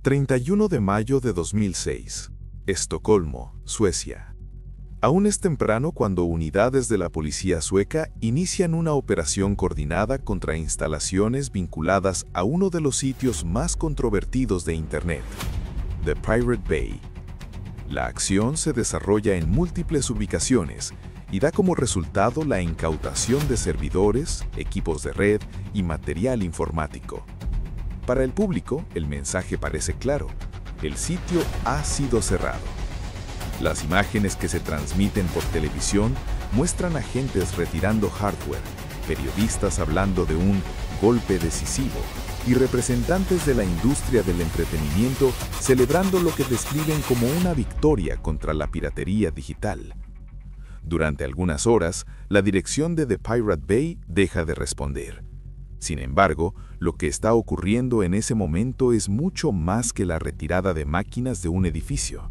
31 de mayo de 2006, Estocolmo, Suecia. Aún es temprano cuando unidades de la policía sueca inician una operación coordinada contra instalaciones vinculadas a uno de los sitios más controvertidos de Internet, The Pirate Bay. La acción se desarrolla en múltiples ubicaciones y da como resultado la incautación de servidores, equipos de red y material informático. Para el público, el mensaje parece claro: el sitio ha sido cerrado. Las imágenes que se transmiten por televisión muestran agentes retirando hardware, periodistas hablando de un golpe decisivo y representantes de la industria del entretenimiento celebrando lo que describen como una victoria contra la piratería digital. Durante algunas horas, la dirección de The Pirate Bay deja de responder. Sin embargo, lo que está ocurriendo en ese momento es mucho más que la retirada de máquinas de un edificio.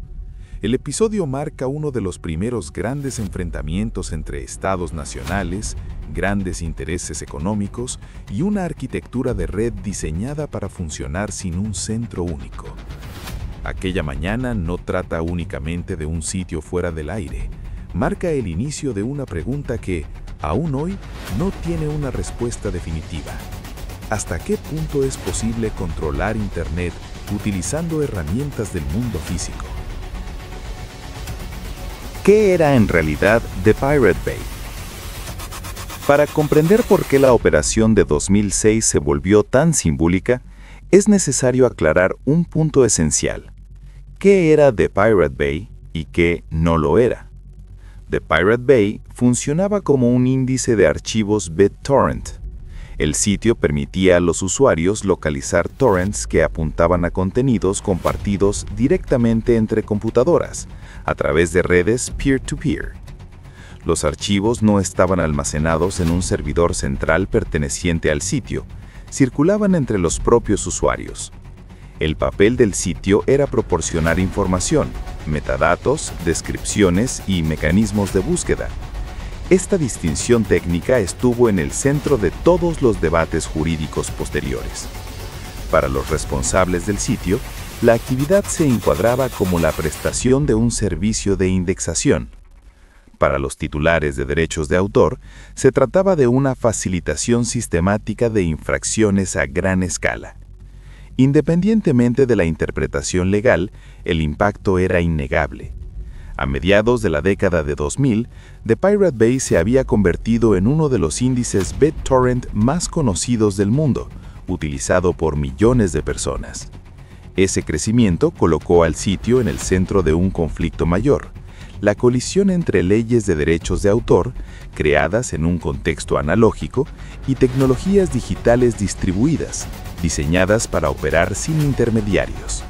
El episodio marca uno de los primeros grandes enfrentamientos entre estados nacionales, grandes intereses económicos y una arquitectura de red diseñada para funcionar sin un centro único. Aquella mañana no trata únicamente de un sitio fuera del aire, marca el inicio de una pregunta que, aún hoy, no tiene una respuesta definitiva. ¿Hasta qué punto es posible controlar Internet utilizando herramientas del mundo físico? ¿Qué era en realidad The Pirate Bay? Para comprender por qué la operación de 2006 se volvió tan simbólica, es necesario aclarar un punto esencial. ¿Qué era The Pirate Bay y qué no lo era? The Pirate Bay funcionaba como un índice de archivos BitTorrent. El sitio permitía a los usuarios localizar torrents que apuntaban a contenidos compartidos directamente entre computadoras, a través de redes peer-to-peer. Los archivos no estaban almacenados en un servidor central perteneciente al sitio, circulaban entre los propios usuarios. El papel del sitio era proporcionar información, metadatos, descripciones y mecanismos de búsqueda. Esta distinción técnica estuvo en el centro de todos los debates jurídicos posteriores. Para los responsables del sitio, la actividad se encuadraba como la prestación de un servicio de indexación. Para los titulares de derechos de autor, se trataba de una facilitación sistemática de infracciones a gran escala. Independientemente de la interpretación legal, el impacto era innegable. A mediados de la década de 2000, The Pirate Bay se había convertido en uno de los índices BitTorrent más conocidos del mundo, utilizado por millones de personas. Ese crecimiento colocó al sitio en el centro de un conflicto mayor: la colisión entre leyes de derechos de autor, creadas en un contexto analógico, y tecnologías digitales distribuidas, diseñadas para operar sin intermediarios.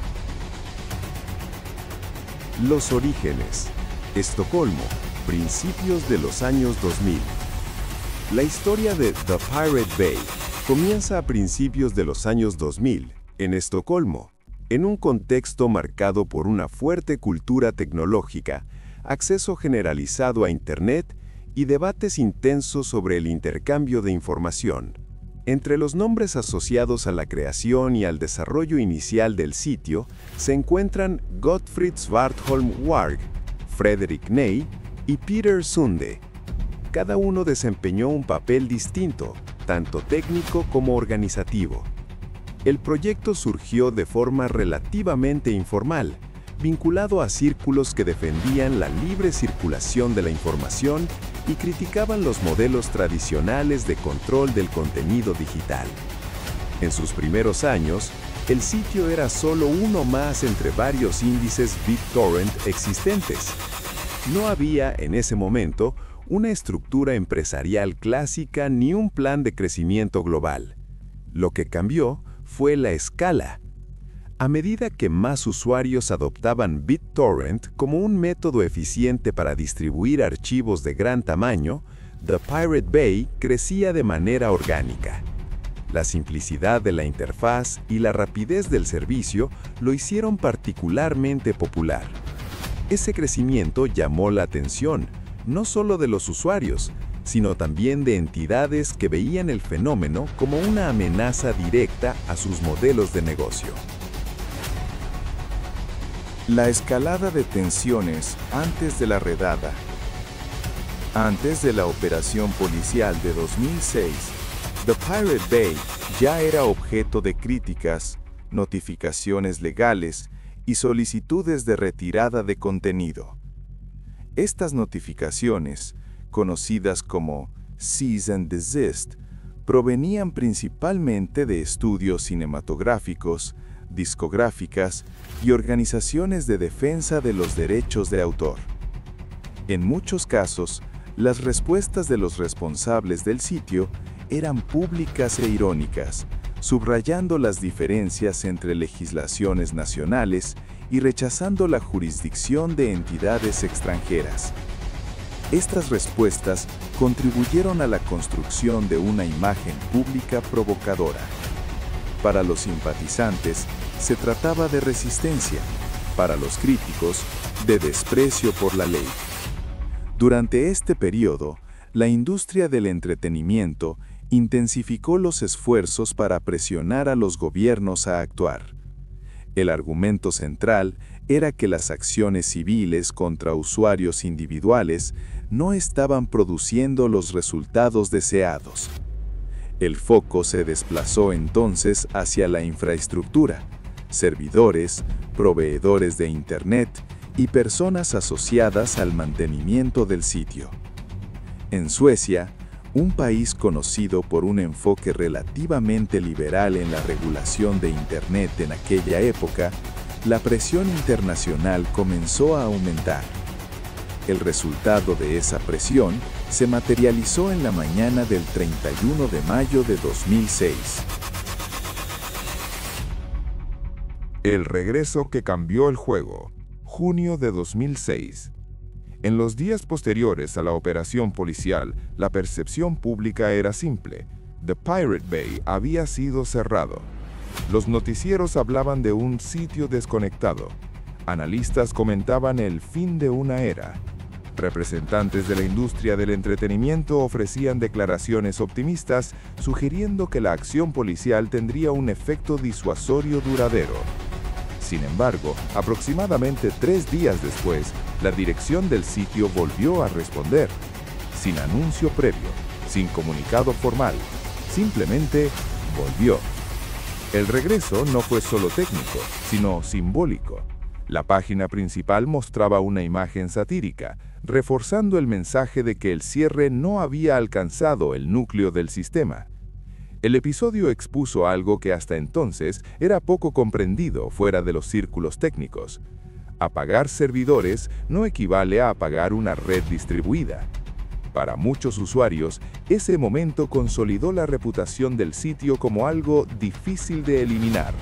Los orígenes. Estocolmo, principios de los años 2000. La historia de The Pirate Bay comienza a principios de los años 2000, en Estocolmo, en un contexto marcado por una fuerte cultura tecnológica, acceso generalizado a Internet y debates intensos sobre el intercambio de información. Entre los nombres asociados a la creación y al desarrollo inicial del sitio se encuentran Gottfrid Svartholm Warg, Frederick Ney y Peter Sunde. Cada uno desempeñó un papel distinto, tanto técnico como organizativo. El proyecto surgió de forma relativamente informal, vinculado a círculos que defendían la libre circulación de la información y criticaban los modelos tradicionales de control del contenido digital. En sus primeros años, el sitio era solo uno más entre varios índices BitTorrent existentes. No había, en ese momento, una estructura empresarial clásica ni un plan de crecimiento global. Lo que cambió fue la escala. A medida que más usuarios adoptaban BitTorrent como un método eficiente para distribuir archivos de gran tamaño, The Pirate Bay crecía de manera orgánica. La simplicidad de la interfaz y la rapidez del servicio lo hicieron particularmente popular. Ese crecimiento llamó la atención, no solo de los usuarios, sino también de entidades que veían el fenómeno como una amenaza directa a sus modelos de negocio. La escalada de tensiones antes de la redada. Antes de la operación policial de 2006, The Pirate Bay ya era objeto de críticas, notificaciones legales y solicitudes de retirada de contenido. Estas notificaciones, conocidas como Cease and Desist, provenían principalmente de estudios cinematográficos, discográficas y organizaciones de defensa de los derechos de autor. En muchos casos, las respuestas de los responsables del sitio eran públicas e irónicas, subrayando las diferencias entre legislaciones nacionales y rechazando la jurisdicción de entidades extranjeras. Estas respuestas contribuyeron a la construcción de una imagen pública provocadora. Para los simpatizantes, se trataba de resistencia; para los críticos, de desprecio por la ley. Durante este periodo, la industria del entretenimiento intensificó los esfuerzos para presionar a los gobiernos a actuar. El argumento central era que las acciones civiles contra usuarios individuales no estaban produciendo los resultados deseados. El foco se desplazó entonces hacia la infraestructura, servidores, proveedores de Internet y personas asociadas al mantenimiento del sitio. En Suecia, un país conocido por un enfoque relativamente liberal en la regulación de Internet en aquella época, la presión internacional comenzó a aumentar. El resultado de esa presión se materializó en la mañana del 31 de mayo de 2006. El regreso que cambió el juego. Junio de 2006. En los días posteriores a la operación policial, la percepción pública era simple: The Pirate Bay había sido cerrado. Los noticieros hablaban de un sitio desconectado. Analistas comentaban el fin de una era. Representantes de la industria del entretenimiento ofrecían declaraciones optimistas, sugiriendo que la acción policial tendría un efecto disuasorio duradero. Sin embargo, aproximadamente 3 días después, la dirección del sitio volvió a responder, sin anuncio previo, sin comunicado formal, simplemente volvió. El regreso no fue solo técnico, sino simbólico. La página principal mostraba una imagen satírica, reforzando el mensaje de que el cierre no había alcanzado el núcleo del sistema. El episodio expuso algo que hasta entonces era poco comprendido fuera de los círculos técnicos. Apagar servidores no equivale a apagar una red distribuida. Para muchos usuarios, ese momento consolidó la reputación del sitio como algo difícil de eliminar.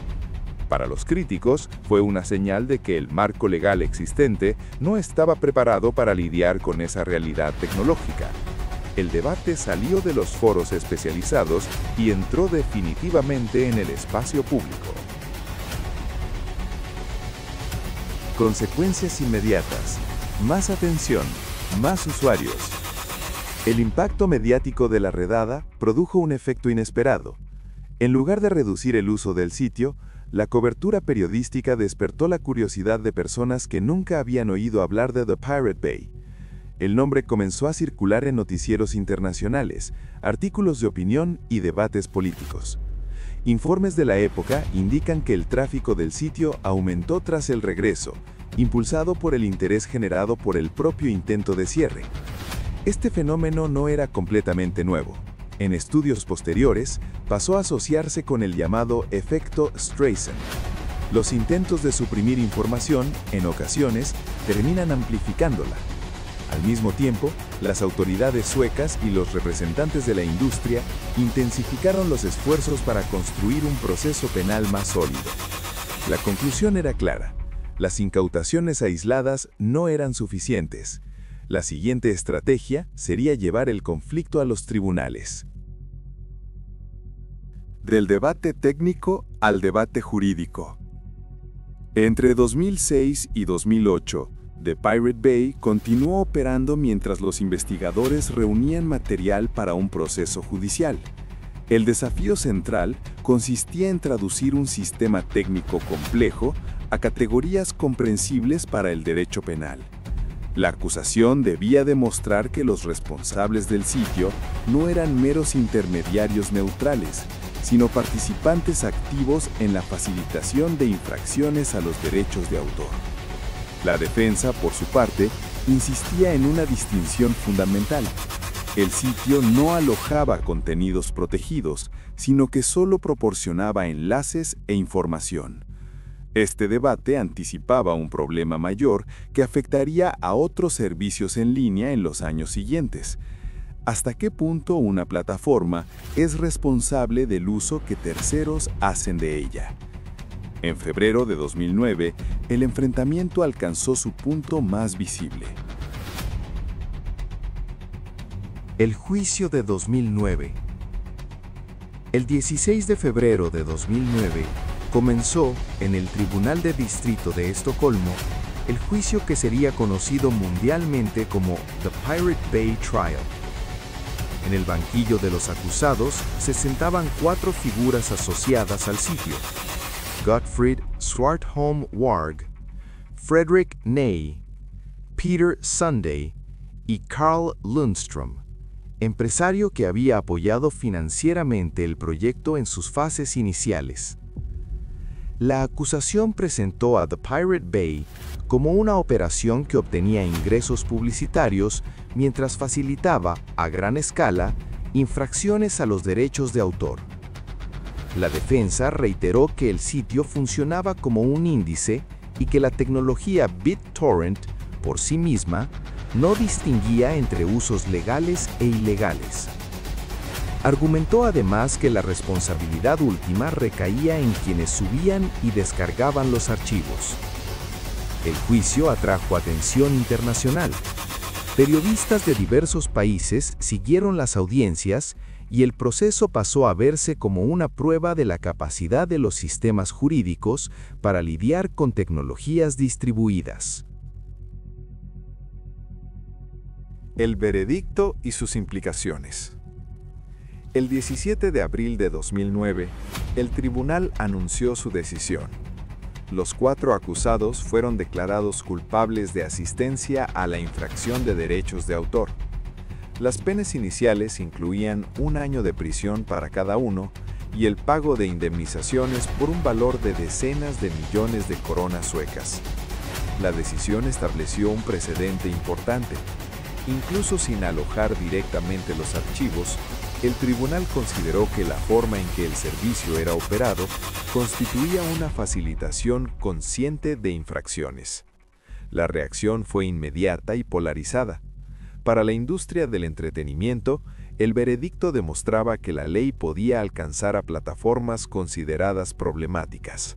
Para los críticos, fue una señal de que el marco legal existente no estaba preparado para lidiar con esa realidad tecnológica. El debate salió de los foros especializados y entró definitivamente en el espacio público. Consecuencias inmediatas. Más atención, más usuarios. El impacto mediático de la redada produjo un efecto inesperado. En lugar de reducir el uso del sitio, la cobertura periodística despertó la curiosidad de personas que nunca habían oído hablar de The Pirate Bay. El nombre comenzó a circular en noticieros internacionales, artículos de opinión y debates políticos. Informes de la época indican que el tráfico del sitio aumentó tras el regreso, impulsado por el interés generado por el propio intento de cierre. Este fenómeno no era completamente nuevo. En estudios posteriores, pasó a asociarse con el llamado efecto Streisand. Los intentos de suprimir información, en ocasiones, terminan amplificándola. Al mismo tiempo, las autoridades suecas y los representantes de la industria intensificaron los esfuerzos para construir un proceso penal más sólido. La conclusión era clara: las incautaciones aisladas no eran suficientes. La siguiente estrategia sería llevar el conflicto a los tribunales. Del debate técnico al debate jurídico. Entre 2006 y 2008, The Pirate Bay continuó operando mientras los investigadores reunían material para un proceso judicial. El desafío central consistía en traducir un sistema técnico complejo a categorías comprensibles para el derecho penal. La acusación debía demostrar que los responsables del sitio no eran meros intermediarios neutrales, sino participantes activos en la facilitación de infracciones a los derechos de autor. La defensa, por su parte, insistía en una distinción fundamental. El sitio no alojaba contenidos protegidos, sino que solo proporcionaba enlaces e información. Este debate anticipaba un problema mayor que afectaría a otros servicios en línea en los años siguientes. ¿Hasta qué punto una plataforma es responsable del uso que terceros hacen de ella? En febrero de 2009, el enfrentamiento alcanzó su punto más visible. El juicio de 2009. El 16 de febrero de 2009 comenzó en el Tribunal de Distrito de Estocolmo el juicio que sería conocido mundialmente como The Pirate Bay Trial. En el banquillo de los acusados se sentaban 4 figuras asociadas al sitio: Gottfried Swartholm Warg, Fredrik Ney, Peter Sunday y Carl Lundström, empresario que había apoyado financieramente el proyecto en sus fases iniciales. La acusación presentó a The Pirate Bay como una operación que obtenía ingresos publicitarios mientras facilitaba, a gran escala, infracciones a los derechos de autor. La defensa reiteró que el sitio funcionaba como un índice y que la tecnología BitTorrent, por sí misma, no distinguía entre usos legales e ilegales. Argumentó además que la responsabilidad última recaía en quienes subían y descargaban los archivos. El juicio atrajo atención internacional. Periodistas de diversos países siguieron las audiencias y el proceso pasó a verse como una prueba de la capacidad de los sistemas jurídicos para lidiar con tecnologías distribuidas. El veredicto y sus implicaciones. El 17 de abril de 2009, el tribunal anunció su decisión. Los 4 acusados fueron declarados culpables de asistencia a la infracción de derechos de autor. Las penas iniciales incluían 1 año de prisión para cada uno y el pago de indemnizaciones por un valor de decenas de millones de coronas suecas. La decisión estableció un precedente importante. Incluso sin alojar directamente los archivos, el tribunal consideró que la forma en que el servicio era operado constituía una facilitación consciente de infracciones. La reacción fue inmediata y polarizada. Para la industria del entretenimiento, el veredicto demostraba que la ley podía alcanzar a plataformas consideradas problemáticas.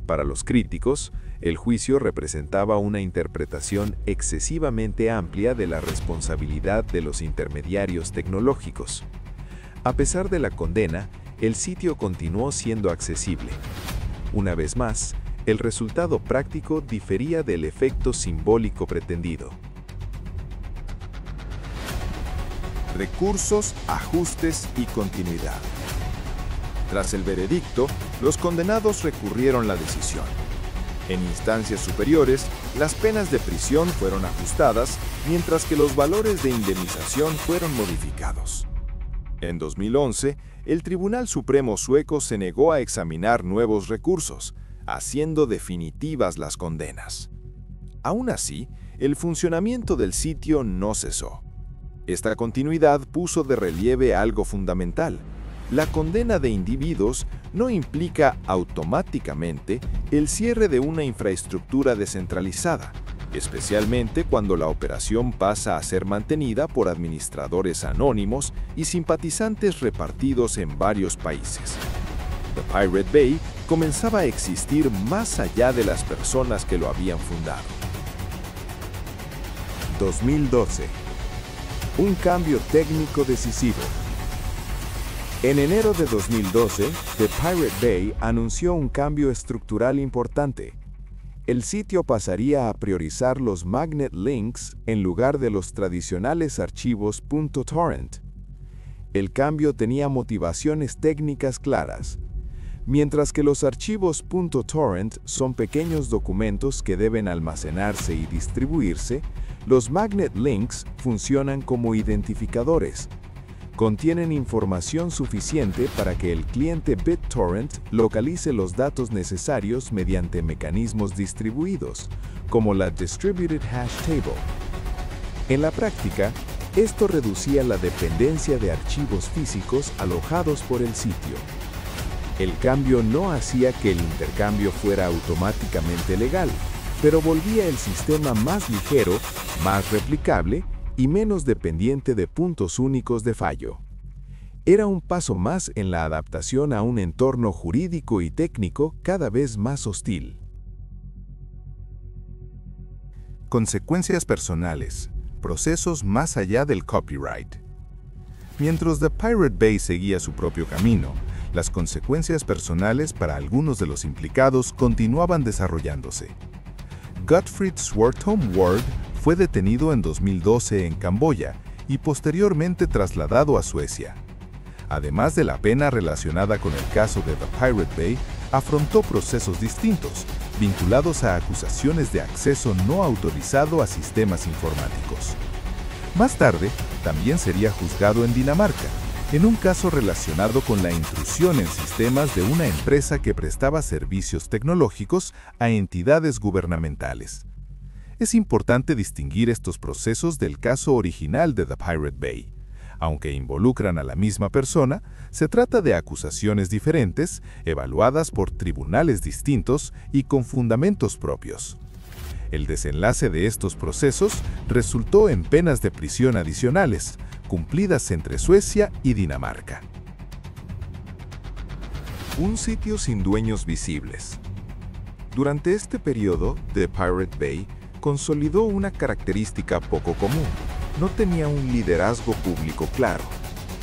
Para los críticos, el juicio representaba una interpretación excesivamente amplia de la responsabilidad de los intermediarios tecnológicos. A pesar de la condena, el sitio continuó siendo accesible. Una vez más, el resultado práctico difería del efecto simbólico pretendido. Recursos, ajustes y continuidad. Tras el veredicto, los condenados recurrieron la decisión. En instancias superiores, las penas de prisión fueron ajustadas, mientras que los valores de indemnización fueron modificados. En 2011, el Tribunal Supremo sueco se negó a examinar nuevos recursos, haciendo definitivas las condenas. Aún así, el funcionamiento del sitio no cesó. Esta continuidad puso de relieve algo fundamental. La condena de individuos no implica automáticamente el cierre de una infraestructura descentralizada, especialmente cuando la operación pasa a ser mantenida por administradores anónimos y simpatizantes repartidos en varios países. The Pirate Bay comenzaba a existir más allá de las personas que lo habían fundado. 2012. Un cambio técnico decisivo. En enero de 2012, The Pirate Bay anunció un cambio estructural importante. El sitio pasaría a priorizar los magnet links en lugar de los tradicionales archivos .torrent. El cambio tenía motivaciones técnicas claras. Mientras que los archivos .torrent son pequeños documentos que deben almacenarse y distribuirse, los magnet links funcionan como identificadores. Contienen información suficiente para que el cliente BitTorrent localice los datos necesarios mediante mecanismos distribuidos, como la Distributed Hash Table. En la práctica, esto reducía la dependencia de archivos físicos alojados por el sitio. El cambio no hacía que el intercambio fuera automáticamente legal, pero volvía el sistema más ligero, más replicable y menos dependiente de puntos únicos de fallo. Era un paso más en la adaptación a un entorno jurídico y técnico cada vez más hostil. Consecuencias personales, procesos más allá del copyright. Mientras The Pirate Bay seguía su propio camino, las consecuencias personales para algunos de los implicados continuaban desarrollándose. Gottfried Swartholm Ward fue detenido en 2012 en Camboya y posteriormente trasladado a Suecia. Además de la pena relacionada con el caso de The Pirate Bay, afrontó procesos distintos, vinculados a acusaciones de acceso no autorizado a sistemas informáticos. Más tarde, también sería juzgado en Dinamarca, en un caso relacionado con la intrusión en sistemas de una empresa que prestaba servicios tecnológicos a entidades gubernamentales. Es importante distinguir estos procesos del caso original de The Pirate Bay. Aunque involucran a la misma persona, se trata de acusaciones diferentes, evaluadas por tribunales distintos y con fundamentos propios. El desenlace de estos procesos resultó en penas de prisión adicionales, cumplidas entre Suecia y Dinamarca. Un sitio sin dueños visibles. Durante este periodo, The Pirate Bay consolidó una característica poco común. No tenía un liderazgo público claro.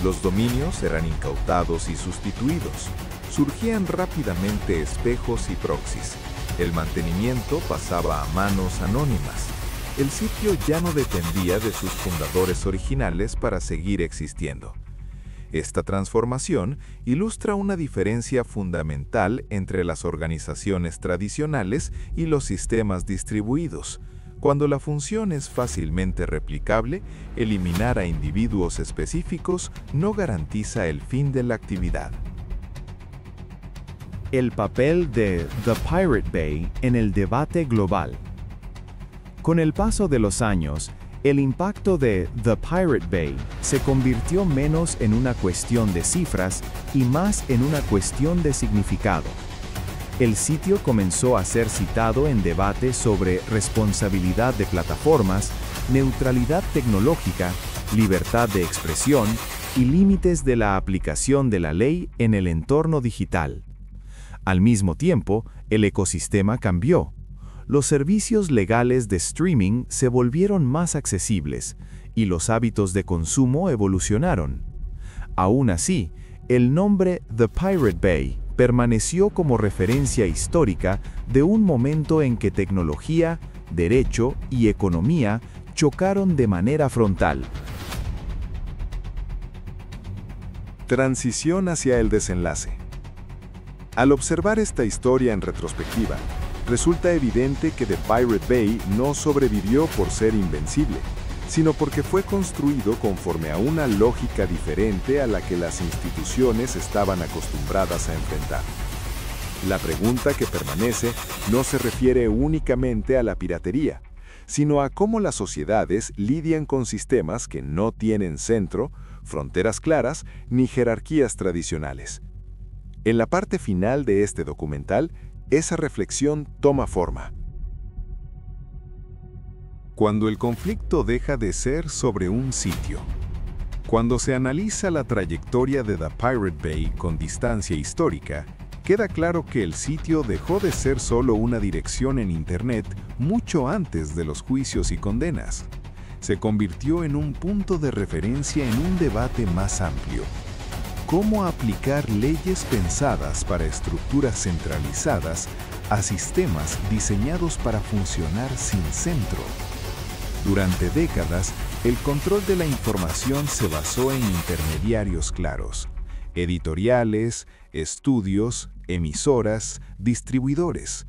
Los dominios eran incautados y sustituidos. Surgían rápidamente espejos y proxies. El mantenimiento pasaba a manos anónimas. El sitio ya no dependía de sus fundadores originales para seguir existiendo. Esta transformación ilustra una diferencia fundamental entre las organizaciones tradicionales y los sistemas distribuidos. Cuando la función es fácilmente replicable, eliminar a individuos específicos no garantiza el fin de la actividad. El papel de The Pirate Bay en el debate global. Con el paso de los años, el impacto de The Pirate Bay se convirtió menos en una cuestión de cifras y más en una cuestión de significado. El sitio comenzó a ser citado en debates sobre responsabilidad de plataformas, neutralidad tecnológica, libertad de expresión y límites de la aplicación de la ley en el entorno digital. Al mismo tiempo, el ecosistema cambió. Los servicios legales de streaming se volvieron más accesibles y los hábitos de consumo evolucionaron. Aún así, el nombre The Pirate Bay permaneció como referencia histórica de un momento en que tecnología, derecho y economía chocaron de manera frontal. Transición hacia el desenlace. Al observar esta historia en retrospectiva, resulta evidente que The Pirate Bay no sobrevivió por ser invencible, sino porque fue construido conforme a una lógica diferente a la que las instituciones estaban acostumbradas a enfrentar. La pregunta que permanece no se refiere únicamente a la piratería, sino a cómo las sociedades lidian con sistemas que no tienen centro, fronteras claras ni jerarquías tradicionales. En la parte final de este documental, esa reflexión toma forma. Cuando el conflicto deja de ser sobre un sitio. Cuando se analiza la trayectoria de The Pirate Bay con distancia histórica, queda claro que el sitio dejó de ser solo una dirección en Internet mucho antes de los juicios y condenas. Se convirtió en un punto de referencia en un debate más amplio. ¿Cómo aplicar leyes pensadas para estructuras centralizadas a sistemas diseñados para funcionar sin centro? Durante décadas, el control de la información se basó en intermediarios claros. editoriales, estudios, emisoras, distribuidores.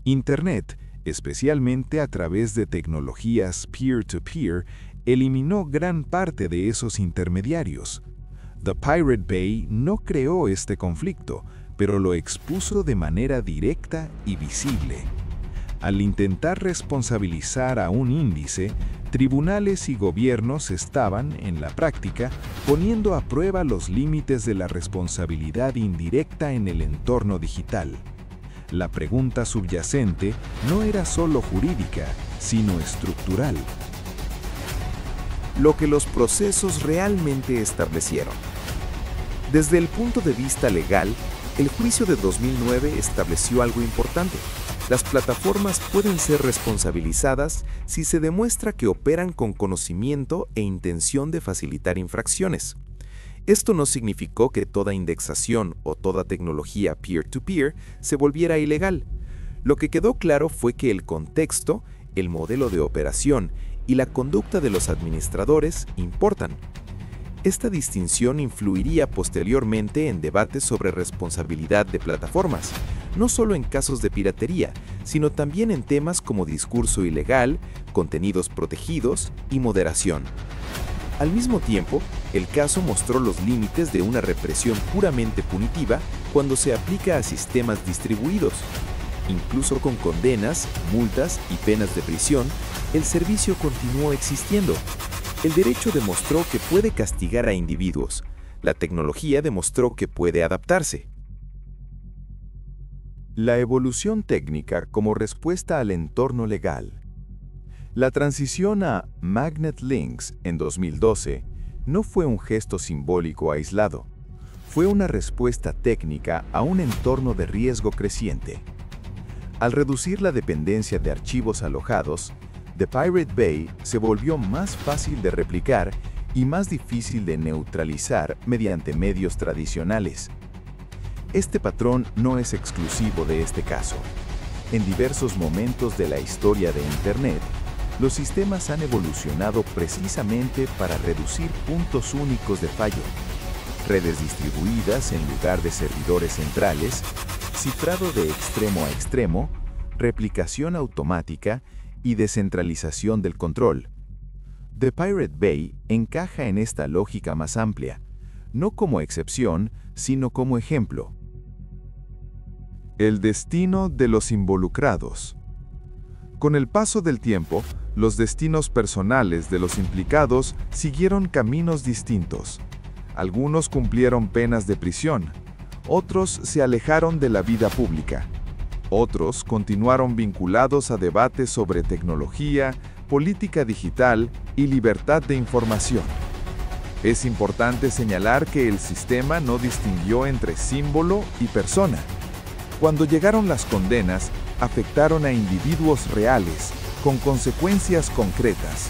Internet, especialmente a través de tecnologías peer-to-peer, eliminó gran parte de esos intermediarios. The Pirate Bay no creó este conflicto, pero lo expuso de manera directa y visible. Al intentar responsabilizar a un índice, tribunales y gobiernos estaban, en la práctica, poniendo a prueba los límites de la responsabilidad indirecta en el entorno digital. La pregunta subyacente no era solo jurídica, sino estructural. Lo que los procesos realmente establecieron. Desde el punto de vista legal, el juicio de 2009 estableció algo importante. Las plataformas pueden ser responsabilizadas si se demuestra que operan con conocimiento e intención de facilitar infracciones. Esto no significó que toda indexación o toda tecnología peer-to-peer se volviera ilegal. Lo que quedó claro fue que el contexto, el modelo de operación y la conducta de los administradores importan. Esta distinción influiría posteriormente en debates sobre responsabilidad de plataformas, no solo en casos de piratería, sino también en temas como discurso ilegal, contenidos protegidos y moderación. Al mismo tiempo, el caso mostró los límites de una represión puramente punitiva cuando se aplica a sistemas distribuidos. Incluso con condenas, multas y penas de prisión, el servicio continuó existiendo. El derecho demostró que puede castigar a individuos. La tecnología demostró que puede adaptarse. La evolución técnica como respuesta al entorno legal. La transición a Magnet Links en 2012 no fue un gesto simbólico aislado. Fue una respuesta técnica a un entorno de riesgo creciente. Al reducir la dependencia de archivos alojados, The Pirate Bay se volvió más fácil de replicar y más difícil de neutralizar mediante medios tradicionales. Este patrón no es exclusivo de este caso. En diversos momentos de la historia de Internet, los sistemas han evolucionado precisamente para reducir puntos únicos de fallo. Redes distribuidas en lugar de servidores centrales, cifrado de extremo a extremo, replicación automática y descentralización del control. The Pirate Bay encaja en esta lógica más amplia, no como excepción, sino como ejemplo. El destino de los involucrados. Con el paso del tiempo, los destinos personales de los implicados siguieron caminos distintos. Algunos cumplieron penas de prisión, otros se alejaron de la vida pública. Otros continuaron vinculados a debates sobre tecnología, política digital y libertad de información. Es importante señalar que el sistema no distinguió entre símbolo y persona. Cuando llegaron las condenas, afectaron a individuos reales, con consecuencias concretas.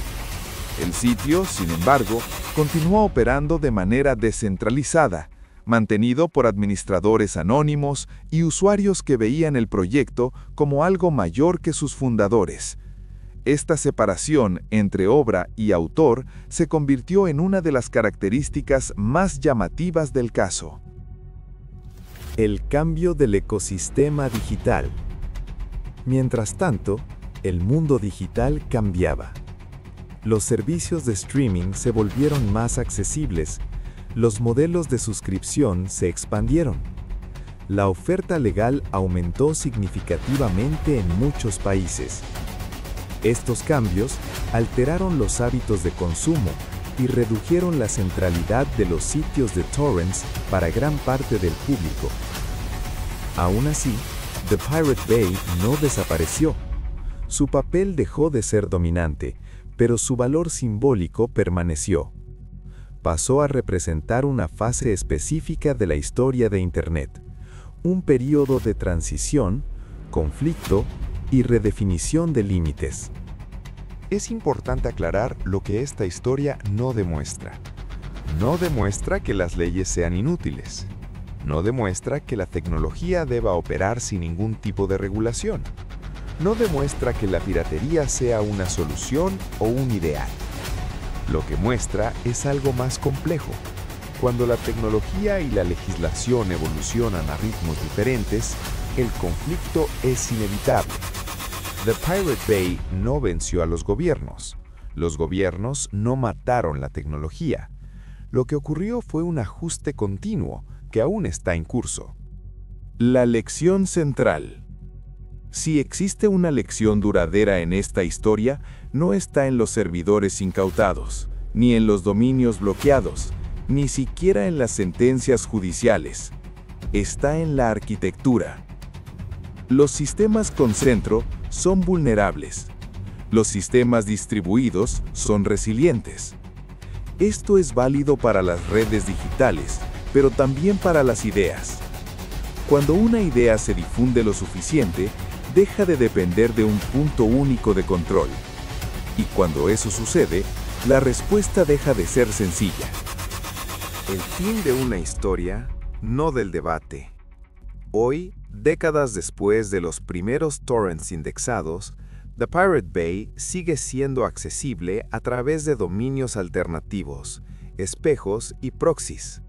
El sitio, sin embargo, continuó operando de manera descentralizada, mantenido por administradores anónimos y usuarios que veían el proyecto como algo mayor que sus fundadores. Esta separación entre obra y autor se convirtió en una de las características más llamativas del caso. El cambio del ecosistema digital. Mientras tanto, el mundo digital cambiaba. Los servicios de streaming se volvieron más accesibles. Los modelos de suscripción se expandieron. La oferta legal aumentó significativamente en muchos países. Estos cambios alteraron los hábitos de consumo y redujeron la centralidad de los sitios de torrents para gran parte del público. Aún así, The Pirate Bay no desapareció. Su papel dejó de ser dominante, pero su valor simbólico permaneció. Pasó a representar una fase específica de la historia de Internet, un período de transición, conflicto y redefinición de límites. Es importante aclarar lo que esta historia no demuestra. No demuestra que las leyes sean inútiles. No demuestra que la tecnología deba operar sin ningún tipo de regulación. No demuestra que la piratería sea una solución o un ideal. Lo que muestra es algo más complejo. Cuando la tecnología y la legislación evolucionan a ritmos diferentes, el conflicto es inevitable. The Pirate Bay no venció a los gobiernos. Los gobiernos no mataron la tecnología. Lo que ocurrió fue un ajuste continuo que aún está en curso. La lección central. Si existe una lección duradera en esta historia, no está en los servidores incautados, ni en los dominios bloqueados, ni siquiera en las sentencias judiciales. Está en la arquitectura. Los sistemas con centro son vulnerables. Los sistemas distribuidos son resilientes. Esto es válido para las redes digitales, pero también para las ideas. Cuando una idea se difunde lo suficiente, deja de depender de un punto único de control. Y cuando eso sucede, la respuesta deja de ser sencilla. El fin de una historia, no del debate. Hoy, décadas después de los primeros torrents indexados, The Pirate Bay sigue siendo accesible a través de dominios alternativos, espejos y proxies.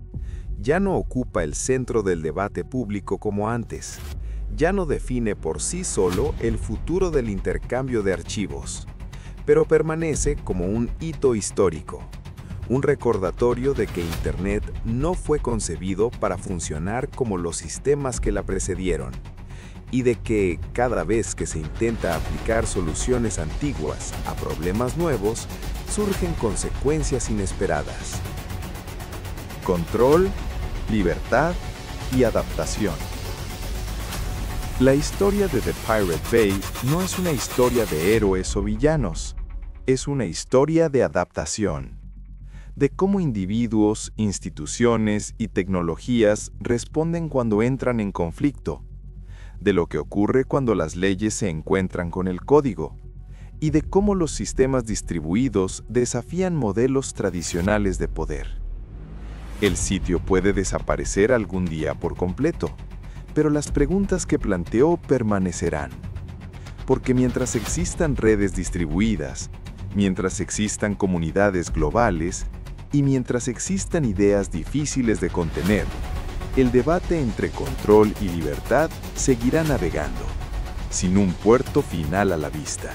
Ya no ocupa el centro del debate público como antes. Ya no define por sí solo el futuro del intercambio de archivos, pero permanece como un hito histórico, un recordatorio de que Internet no fue concebido para funcionar como los sistemas que la precedieron, y de que cada vez que se intenta aplicar soluciones antiguas a problemas nuevos, surgen consecuencias inesperadas. Control, libertad y adaptación. La historia de The Pirate Bay no es una historia de héroes o villanos, es una historia de adaptación, de cómo individuos, instituciones y tecnologías responden cuando entran en conflicto, de lo que ocurre cuando las leyes se encuentran con el código, y de cómo los sistemas distribuidos desafían modelos tradicionales de poder. El sitio puede desaparecer algún día por completo, pero las preguntas que planteó permanecerán. Porque mientras existan redes distribuidas, mientras existan comunidades globales y mientras existan ideas difíciles de contener, el debate entre control y libertad seguirá navegando, sin un puerto final a la vista.